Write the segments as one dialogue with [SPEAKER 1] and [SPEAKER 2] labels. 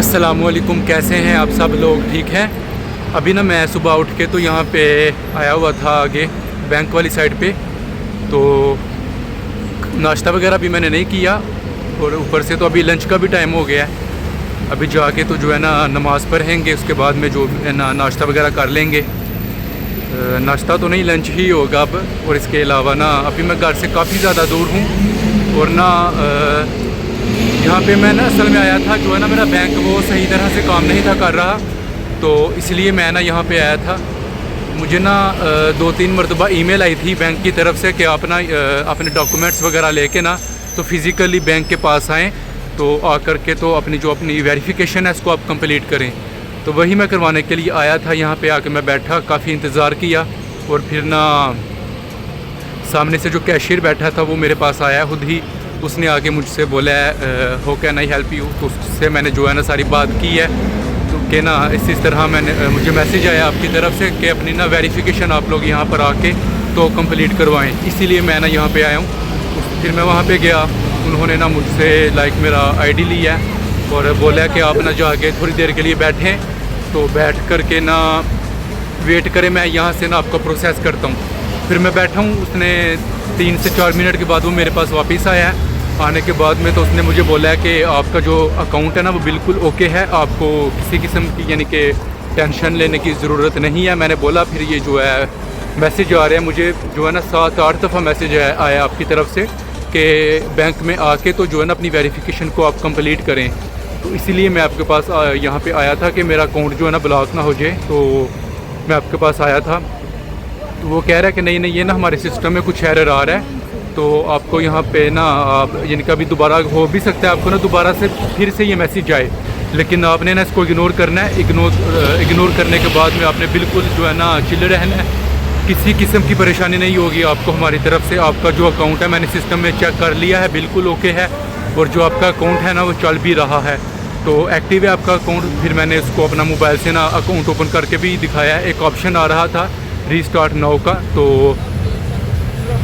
[SPEAKER 1] अस्सलामुअलैकुम, कैसे हैं आप सब लोग? ठीक हैं। अभी ना मैं सुबह उठ के तो यहाँ पे आया हुआ था आगे बैंक वाली साइड पे, तो नाश्ता वगैरह भी मैंने नहीं किया और ऊपर से तो अभी लंच का भी टाइम हो गया है। अभी जाके तो जो है ना नमाज़ पढ़ेंगे, उसके बाद में जो है ना नाश्ता वगैरह कर लेंगे। नाश्ता तो नहीं, लंच ही होगा अब। और इसके अलावा ना अभी मैं घर से काफ़ी ज़्यादा दूर हूँ और ना यहाँ पे मैं ना असल में आया था, जो है ना मेरा बैंक वो सही तरह से काम नहीं था कर रहा, तो इसलिए मैं ना यहाँ पे आया था। मुझे ना 2-3 मरतबा ईमेल आई थी बैंक की तरफ से कि आप ना अपने डॉक्यूमेंट्स वगैरह लेके ना तो फिज़िकली बैंक के पास आएँ, तो आकर के तो अपनी वेरिफिकेशन है इसको आप कंप्लीट करें। तो वही मैं करवाने के लिए आया था। यहाँ पे आके मैं बैठा, काफ़ी इंतज़ार किया और फिर ना सामने से जो कैशियर बैठा था वो मेरे पास आया खुद ही। उसने आके मुझसे बोला हो कैन आई हेल्प यू, तो उससे मैंने जो है ना सारी बात की है। तो कि ना इस तरह मुझे मैसेज आया आपकी तरफ से कि अपनी ना वेरिफिकेशन आप लोग यहाँ पर आके तो कंप्लीट करवाएं, इसीलिए मैं ना यहाँ पे आया हूँ। फिर मैं वहाँ पे गया, उन्होंने ना मुझसे मेरा आईडी लिया और बोला कि आप ना जाके थोड़ी देर के लिए बैठें, तो बैठ कर के ना वेट करें, मैं यहाँ से ना आपका प्रोसेस करता हूँ। फिर मैं बैठा हूँ, उसने 3 से 4 मिनट के बाद वो मेरे पास वापस आया है। आने के बाद में तो उसने मुझे बोला है कि आपका जो अकाउंट है ना वो बिल्कुल ओके है, आपको किसी किस्म की यानी कि टेंशन लेने की ज़रूरत नहीं है। मैंने बोला फिर ये जो है मैसेज आ रहे हैं मुझे, जो है ना 7-8 दफ़ा मैसेज आया आपकी तरफ से कि बैंक में आके तो जो है ना अपनी वेरिफिकेशन को आप कंप्लीट करें। तो इसीलिए मैं आपके पास यहाँ पे आया था कि मेरा अकाउंट जो है ना ब्लॉक ना हो जाए, तो मैं आपके पास आया था। तो वो कह रहा है कि नहीं ये ना हमारे सिस्टम में कुछ एरर आ रहा है, तो आपको यहाँ पे ना आप यानी कि अभी दोबारा हो भी सकता है आपको ना दोबारा से फिर से ये मैसेज आए, लेकिन आपने ना इसको इग्नोर करना है। इग्नोर करने के बाद में आपने बिल्कुल जो है ना चिल रहना है, किसी किस्म की परेशानी नहीं होगी आपको हमारी तरफ से। आपका जो अकाउंट है मैंने सिस्टम में चेक कर लिया है, बिल्कुल ओके है, और जो आपका अकाउंट है ना वो चल भी रहा है, तो एक्टिव है आपका अकाउंट। फिर मैंने इसको अपना मोबाइल से ना अकाउंट ओपन करके भी दिखाया है, एक ऑप्शन आ रहा था रीस्टार्ट नाउ का, तो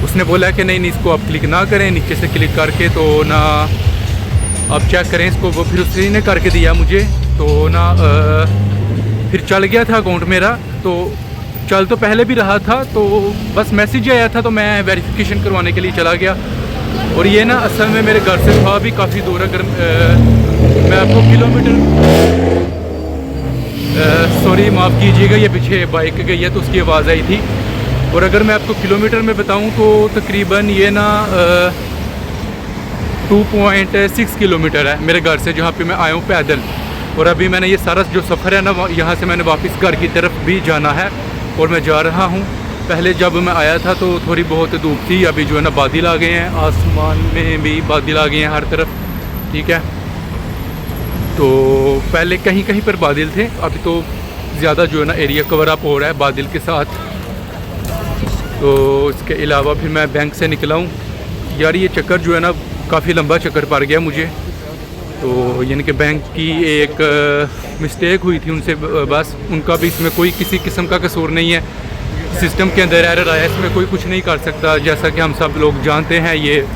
[SPEAKER 1] उसने बोला कि नहीं इसको आप क्लिक ना करें, नीचे से क्लिक करके तो ना आप चेक करें इसको। वो फिर उसी ने करके दिया मुझे, तो ना फिर चल गया था अकाउंट मेरा, तो चल तो पहले भी रहा था, तो बस मैसेज आया था तो मैं वेरिफिकेशन करवाने के लिए चला गया। और ये ना असल में मेरे घर से था भी काफ़ी दूर है। अगर मैं आपको किलोमीटर सॉरी माफ़ कीजिएगा, ये पीछे बाइक गई है तो उसकी आवाज़ आई थी। और अगर मैं आपको किलोमीटर में बताऊं तो तकरीबन ये ना 2.6 किलोमीटर है मेरे घर से, जहाँ पे मैं आया हूँ पैदल। और अभी मैंने ये सारा जो सफ़र है ना यहाँ से मैंने वापस घर की तरफ भी जाना है और मैं जा रहा हूँ। पहले जब मैं आया था तो थोड़ी बहुत धूप थी, अभी जो है ना बादल आ गए हैं, आसमान में भी बादल आ गए हैं हर तरफ, ठीक है। तो पहले कहीं कहीं पर बादल थे, अभी तो ज़्यादा जो है ना एरिया कवर अप हो रहा है बादल के साथ। तो इसके अलावा फिर मैं बैंक से निकला हूँ। यार ये चक्कर जो है ना काफ़ी लंबा चक्कर पड़ गया मुझे, तो यानी कि बैंक की एक मिस्टेक हुई थी उनसे, बस उनका भी इसमें कोई किसी किस्म का कसूर नहीं है। सिस्टम के अंदर एरर आया, इसमें कोई कुछ नहीं कर सकता। जैसा कि हम सब लोग जानते हैं, ये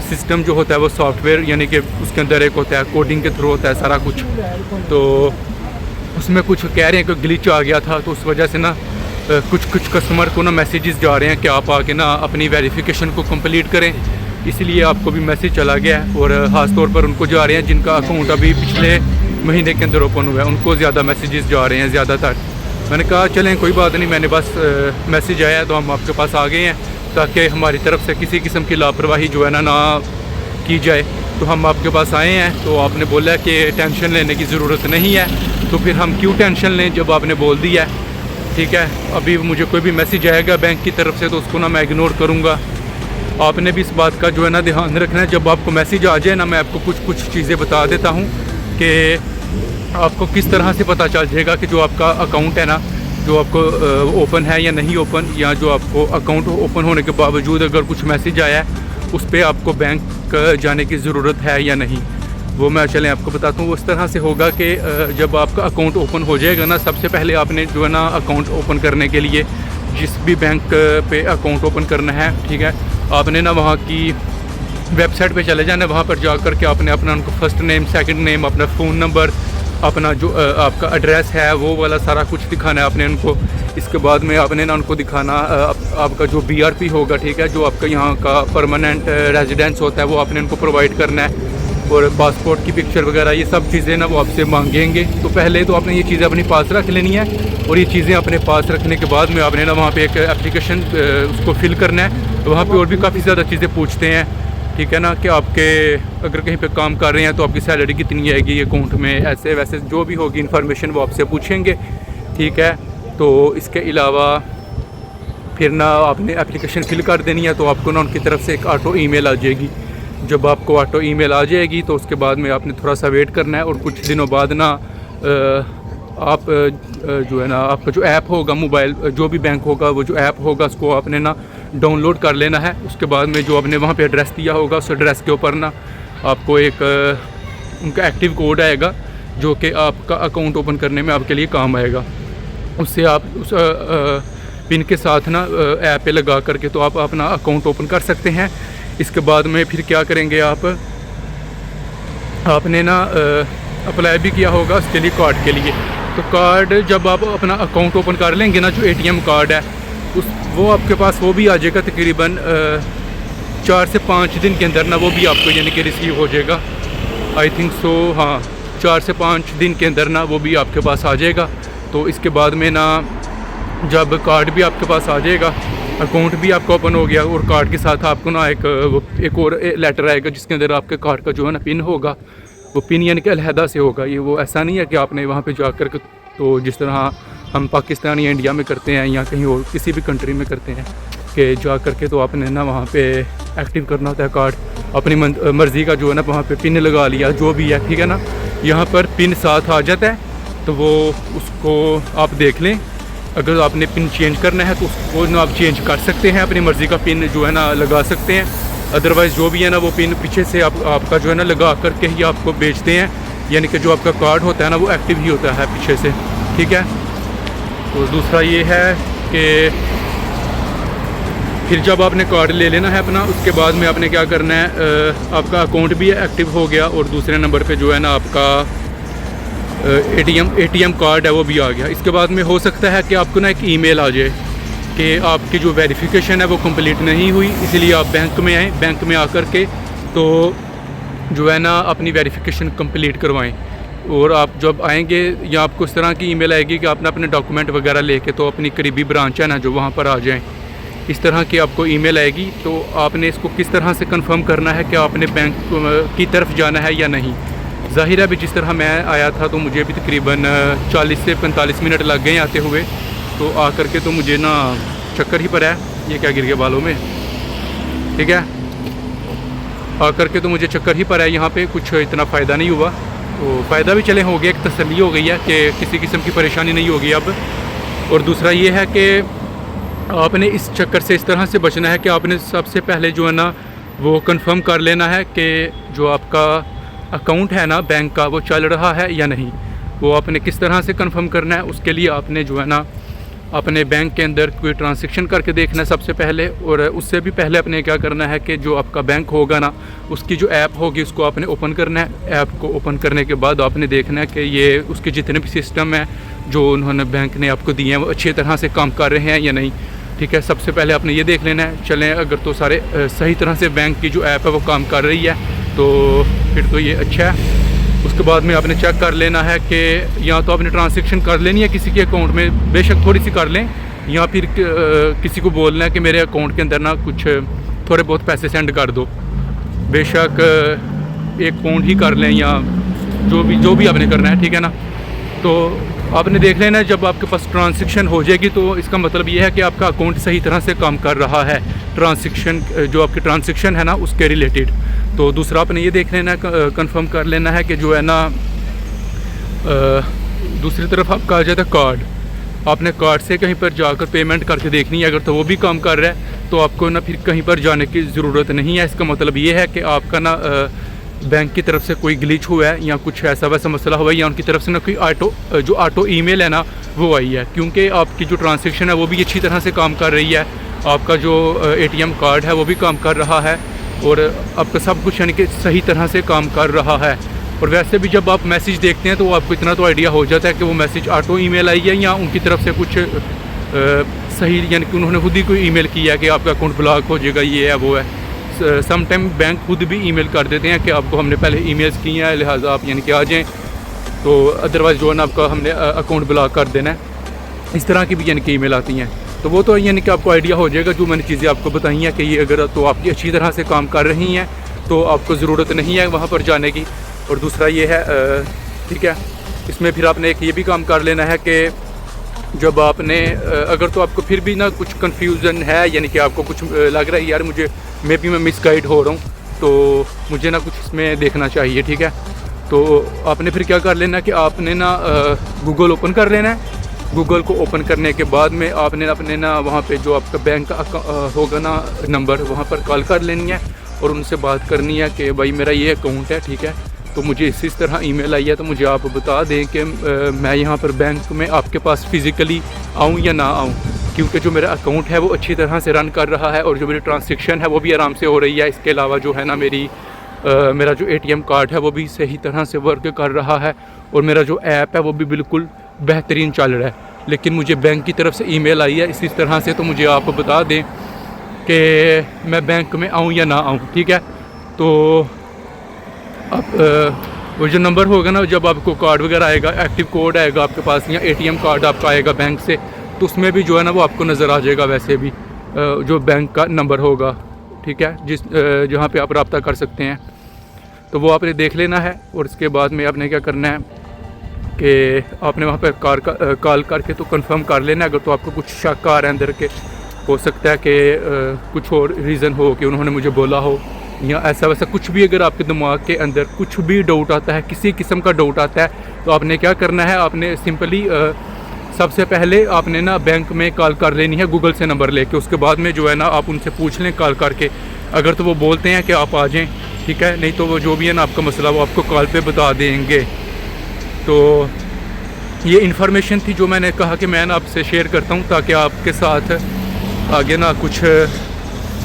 [SPEAKER 1] सिस्टम जो होता है वो सॉफ्टवेयर यानी कि उसके अंदर एक होता है कोडिंग के थ्रू होता है सारा कुछ, तो उसमें कुछ कह रहे हैं कि ग्लिच आ गया था, तो उस वजह से ना कुछ कस्टमर को ना मैसेजेस जा रहे हैं कि आप आके ना अपनी वेरिफिकेशन को कंप्लीट करें, इसलिए आपको भी मैसेज चला गया है। और ख़ास तौर पर उनको जा रहे हैं जिनका अकाउंट अभी पिछले महीने के अंदर ओपन हुआ है, उनको ज़्यादा मैसेजेस जा रहे हैं ज़्यादातर। मैंने कहा चलें कोई बात नहीं, मैंने बस मैसेज आया तो हम आपके पास आ गए हैं, ताकि हमारी तरफ से किसी किस्म की लापरवाही जो है ना की जाए। तो हम आपके पास आए हैं, तो आपने बोला कि टेंशन लेने की ज़रूरत नहीं है, तो फिर हम क्यों टेंशन लें जब आपने बोल दिया है, ठीक है। अभी मुझे कोई भी मैसेज आएगा बैंक की तरफ से तो उसको ना मैं इग्नोर करूँगा। आपने भी इस बात का जो है ना ध्यान रखना है, जब आपको मैसेज आ जाए ना मैं आपको कुछ चीज़ें बता देता हूँ कि आपको किस तरह से पता चल जाएगा कि जो आपका अकाउंट है ना जो आपको ओपन है या नहीं ओपन, या जो आपको अकाउंट ओपन होने के बावजूद अगर कुछ मैसेज आया है उस पर आपको बैंक जाने की ज़रूरत है या नहीं, वो मैं चलें आपको बताता हूँ। उस तरह से होगा कि जब आपका अकाउंट ओपन हो जाएगा ना, सबसे पहले आपने जो है ना अकाउंट ओपन करने के लिए जिस भी बैंक पे अकाउंट ओपन करना है, ठीक है, आपने ना वहाँ की वेबसाइट पे चले जाना, वहाँ पर जा कर के आपने अपना उनको फर्स्ट नेम, सेकंड नेम, अपना फ़ोन नंबर अपना जो आपका एड्रेस है वो वाला सारा कुछ दिखाना है आपने उनको। इसके बाद में आपने ना उनको दिखाना आपका जो BRP होगा, ठीक है, जो आपका यहाँ का परमानेंट रेजिडेंस होता है वो आपने उनको प्रोवाइड करना है, और पासपोर्ट की पिक्चर वगैरह ये सब चीज़ें ना वो आपसे मांगेंगे। तो पहले तो आपने ये चीज़ें अपने पास रख लेनी है, और ये चीज़ें अपने पास रखने के बाद में आपने ना वहाँ पे एक एप्लीकेशन उसको फिल करना है। वहाँ पे और भी काफ़ी ज़्यादा चीज़ें पूछते हैं, ठीक है ना, कि आपके अगर कहीं पे काम कर रहे हैं तो आपकी सैलरी कितनी आएगी अकाउंट में, ऐसे वैसे जो भी होगी इन्फॉर्मेशन वो आपसे पूछेंगे, ठीक है। तो इसके अलावा फिर ना आपने एप्लीकेशन फिल कर देनी है, तो आपको ना उनकी तरफ से एक ऑटो ईमेल आ जाएगी। जब आपको ऑटो ईमेल आ जाएगी तो उसके बाद में आपने थोड़ा सा वेट करना है, और कुछ दिनों बाद ना आप जो है ना आपका जो ऐप होगा मोबाइल, जो भी बैंक होगा वो जो ऐप होगा उसको आपने ना डाउनलोड कर लेना है। उसके बाद में जो आपने वहाँ पे एड्रेस दिया होगा उस एड्रेस के ऊपर ना आपको एक उनका एक्टिव कोड आएगा, जो कि आपका अकाउंट ओपन करने में आपके लिए काम आएगा। उससे आप उस पिन के साथ ना ऐप पे लगा करके तो आप अपना अकाउंट ओपन कर सकते हैं। इसके बाद में फिर क्या करेंगे, आपने ना अप्लाई भी किया होगा उसके लिए कार्ड के लिए। तो कार्ड जब आप अपना अकाउंट ओपन कर लेंगे ना, जो ATM कार्ड है वो आपके पास वो भी आ जाएगा तकरीबन 4 से 5 दिन के अंदर ना, वो भी आपको यानी कि रिसीव हो जाएगा। आई थिंक सो, हाँ 4 से 5 दिन के अंदर ना वो भी आपके पास आ जाएगा। तो इसके बाद में ना जब कार्ड भी आपके पास आ जाएगा, अकाउंट भी आपका ओपन हो गया, और कार्ड के साथ आपको ना एक और लेटर आएगा जिसके अंदर आपके कार्ड का जो है ना पिन होगा, वो पिन यानी कि अलहदा से होगा। ये वो ऐसा नहीं है कि आपने वहाँ पे जाकर के, तो जिस तरह हम पाकिस्तान या इंडिया में करते हैं या कहीं और किसी भी कंट्री में करते हैं कि जा करके तो आपने ना वहाँ पे एक्टिव करना होता है कार्ड, अपनी मर्ज़ी का जो है ना वहाँ पे पिन लगा लिया जो भी है, ठीक है ना। यहाँ पर पिन साथ आ जाता है, तो वो उसको आप देख लें। अगर आपने पिन चेंज करना है तो उसको ना आप चेंज कर सकते हैं, अपनी मर्ज़ी का पिन जो है ना लगा सकते हैं। अदरवाइज़ जो भी है ना वो पिन पीछे से आपका जो है ना लगा करके ही आपको बेचते हैं, यानी कि जो आपका कार्ड होता है ना वो एक्टिव ही होता है पीछे से, ठीक है। तो दूसरा ये है कि फिर जब आपने कार्ड ले लेना है अपना, उसके बाद में आपने क्या करना है, आपका अकाउंट भी एक्टिव हो गया, और दूसरे नंबर पे जो है ना आपका ATM कार्ड है वो भी आ गया। इसके बाद में हो सकता है कि आपको ना एक ईमेल आ जाए कि आपकी जो वेरिफिकेशन है वो कंप्लीट नहीं हुई, इसलिए आप बैंक में आएँ। बैंक में आकर के तो जो है ना अपनी वेरिफिकेशन कंप्लीट करवाएं, और आप जब आएंगे या आपको इस तरह की ईमेल आएगी कि आपने अपने डॉक्यूमेंट वगैरह लेके तो अपनी करीबी ब्रांच है ना जो वहाँ पर आ जाएं। इस तरह की आपको ईमेल आएगी, तो आपने इसको किस तरह से कंफर्म करना है कि आपने बैंक की तरफ जाना है या नहीं। ज़ाहिर है भी जिस तरह मैं आया था तो मुझे भी तकरीबन 40 से 45 मिनट लग गए आते हुए, तो आकर के तो मुझे ना चक्कर ही पड़ा है। ये क्या गिर गया बालों में, ठीक है। आकर के तो मुझे चक्कर ही पड़ा है, यहाँ पे कुछ इतना फ़ायदा नहीं हुआ। तो फ़ायदा भी चले हो गया, एक तसल्ली हो गई है कि किसी किस्म की परेशानी नहीं होगी अब। और दूसरा ये है कि आपने इस चक्कर से इस तरह से बचना है कि आपने सबसे पहले जो है ना वो कंफर्म कर लेना है कि जो आपका अकाउंट है ना बैंक का वो चल रहा है या नहीं। वो आपने किस तरह से कंफर्म करना है, उसके लिए आपने जो है ना अपने बैंक के अंदर कोई ट्रांजैक्शन करके देखना है सबसे पहले। और उससे भी पहले आपने क्या करना है कि जो आपका बैंक होगा ना उसकी जो ऐप होगी उसको आपने ओपन करना है। ऐप को ओपन करने के बाद आपने देखना है कि ये उसके जितने भी सिस्टम हैं जो उन्होंने बैंक ने आपको दिए हैं वो अच्छी तरह से काम कर रहे हैं या नहीं, ठीक है। सबसे पहले आपने ये देख लेना है। चलें अगर तो सारे सही तरह से बैंक की जो ऐप है वो काम कर रही है तो फिर तो ये अच्छा है। उसके बाद में आपने चेक कर लेना है कि या तो आपने ट्रांजैक्शन कर लेनी है किसी के अकाउंट में, बेशक थोड़ी सी कर लें, या फिर किसी को बोलना है कि मेरे अकाउंट के अंदर ना कुछ थोड़े बहुत पैसे सेंड कर दो, बेशक 1 पाउंड ही कर लें या जो भी आपने करना है, ठीक है ना। तो आपने देख लेना है जब आपके पास ट्रांजैक्शन हो जाएगी तो इसका मतलब ये है कि आपका अकाउंट सही तरह से काम कर रहा है, ट्रांजैक्शन जो आपकी ट्रांजैक्शन है ना उसके रिलेटेड। तो दूसरा आपने ये देख लेना है, कंफर्म कर लेना है कि जो है ना दूसरी तरफ आपका आ जाता है कार्ड। आपने कार्ड से कहीं पर जाकर पेमेंट करके देखनी है, अगर तो वो भी काम कर रहा है तो आपको ना फिर कहीं पर जाने की ज़रूरत नहीं है। इसका मतलब ये है कि आपका ना बैंक की तरफ से कोई ग्लिच हुआ है या कुछ ऐसा वैसा मसला हुआ है या उनकी तरफ से ना कोई ऑटो ईमेल है ना वो आई है, क्योंकि आपकी जो ट्रांजैक्शन है वो भी अच्छी तरह से काम कर रही है, आपका जो ATM कार्ड है वो भी काम कर रहा है और आपका सब कुछ यानी कि सही तरह से काम कर रहा है। और वैसे भी जब आप मैसेज देखते हैं तो आपको इतना तो आइडिया हो जाता है कि वो मैसेज ऑटो ईमेल आई है या उनकी तरफ से कुछ सही, यानी कि उन्होंने खुद ही कोई ईमेल किया है कि आपका अकाउंट ब्लॉक हो जाएगा, ये है वो है। सम टाइम बैंक खुद भी ईमेल कर देते हैं कि आपको हमने पहले ईमेल्स किए हैं, लिहाजा आप यानी कि आ जाएँ, तो अदरवाइज़ जो है ना आपका हमने अकाउंट ब्लॉक कर देना है। इस तरह की भी यानी कि ईमेल आती हैं। तो वो तो यानी कि आपको आइडिया हो जाएगा जो मैंने चीज़ें आपको बताई हैं कि ये अगर तो आपकी अच्छी तरह से काम कर रही हैं तो आपको ज़रूरत नहीं है वहाँ पर जाने की। और दूसरा ये है ठीक है, इसमें फिर आपने एक ये भी काम कर लेना है कि जब आपने अगर तो आपको फिर भी ना कुछ कन्फ्यूज़न है, यानी कि आपको कुछ लग रहा है यार मुझे मैं मिसगाइड हो रहा हूँ, तो मुझे ना कुछ इसमें देखना चाहिए, ठीक है। तो आपने फिर क्या कर लेना कि आपने ना गूगल ओपन कर लेना है। गूगल को ओपन करने के बाद में आपने अपने ना वहाँ पे जो आपका बैंक का होगा ना नंबर, वहाँ पर कॉल कर लेनी है और उनसे बात करनी है कि भाई मेरा ये अकाउंट है, ठीक है, तो मुझे इस तरह ईमेल आई है, तो मुझे आप बता दें कि मैं यहाँ पर बैंक में आपके पास फ़िज़िकली आऊँ या ना आऊँ, क्योंकि जो मेरा अकाउंट है वो अच्छी तरह से रन कर रहा है और जो मेरी ट्रांसैक्शन है वो भी आराम से हो रही है। इसके अलावा जो है ना मेरा जो ATM कार्ड है वो भी सही तरह से वर्क कर रहा है और मेरा जो ऐप है वो भी बिल्कुल बेहतरीन चल रहा है। लेकिन मुझे बैंक की तरफ से ईमेल आई है इसी तरह से, तो मुझे आप बता दें कि मैं बैंक में आऊँ या ना आऊँ, ठीक है। तो अब वो जो नंबर होगा ना, जब आपको कार्ड वगैरह आएगा, एक्टिव कोड आएगा आपके पास या ATM कार्ड आपका आएगा बैंक से, तो उसमें भी जो है ना वो आपको नज़र आ जाएगा वैसे भी जो बैंक का नंबर होगा, ठीक है, जहाँ पे आप रब्ता कर सकते हैं। तो वो आपने देख लेना है और इसके बाद में आपने क्या करना है कि आपने वहाँ पर कॉल करके तो कंफर्म कर लेना है। अगर तो आपको कुछ शक आ रहा है अंदर के, हो सकता है कि कुछ और रीज़न हो कि उन्होंने मुझे बोला हो या ऐसा वैसा कुछ भी, अगर आपके दिमाग के अंदर कुछ भी डाउट आता है, किसी किस्म का डाउट आता है, तो आपने क्या करना है, आपने सिंपली सबसे पहले आपने ना बैंक में कॉल कर लेनी है गूगल से नंबर लेके। उसके बाद में जो है ना आप उनसे पूछ लें कॉल करके, अगर तो वो बोलते हैं कि आप आ जाएं, ठीक है, नहीं तो वो जो भी है ना आपका मसला वो आपको कॉल पे बता देंगे। तो ये इन्फॉर्मेशन थी जो मैंने कहा कि मैं ना आपसे शेयर करता हूँ ताकि आपके साथ आगे ना कुछ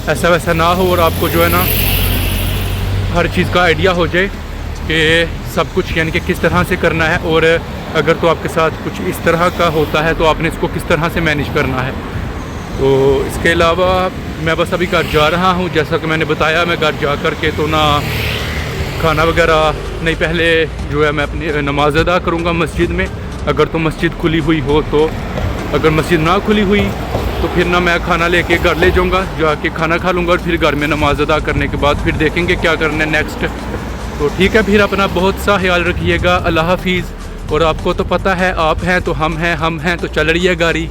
[SPEAKER 1] ऐसा वैसा ना हो और आपको जो है ना हर चीज़ का आइडिया हो जाए कि सब कुछ यानी कि किस तरह से करना है, और अगर तो आपके साथ कुछ इस तरह का होता है तो आपने इसको किस तरह से मैनेज करना है। तो इसके अलावा मैं बस अभी घर जा रहा हूँ, जैसा कि मैंने बताया मैं घर जा कर के तो ना खाना वगैरह नहीं, पहले जो है मैं अपनी नमाज अदा करूँगा मस्जिद में, अगर तो मस्जिद खुली हुई हो तो। अगर मस्जिद ना खुली हुई तो फिर ना मैं खाना लेके घर ले जाऊँगा, जाके खाना खा लूँगा और फिर घर में नमाज अदा करने के बाद फिर देखेंगे क्या करना है नेक्स्ट। तो ठीक है, फिर अपना बहुत सा ख्याल रखिएगा। अल्लाह हाफिज़। और आपको तो पता है, आप हैं तो हम हैं, हम हैं तो चल रही है गाड़ी।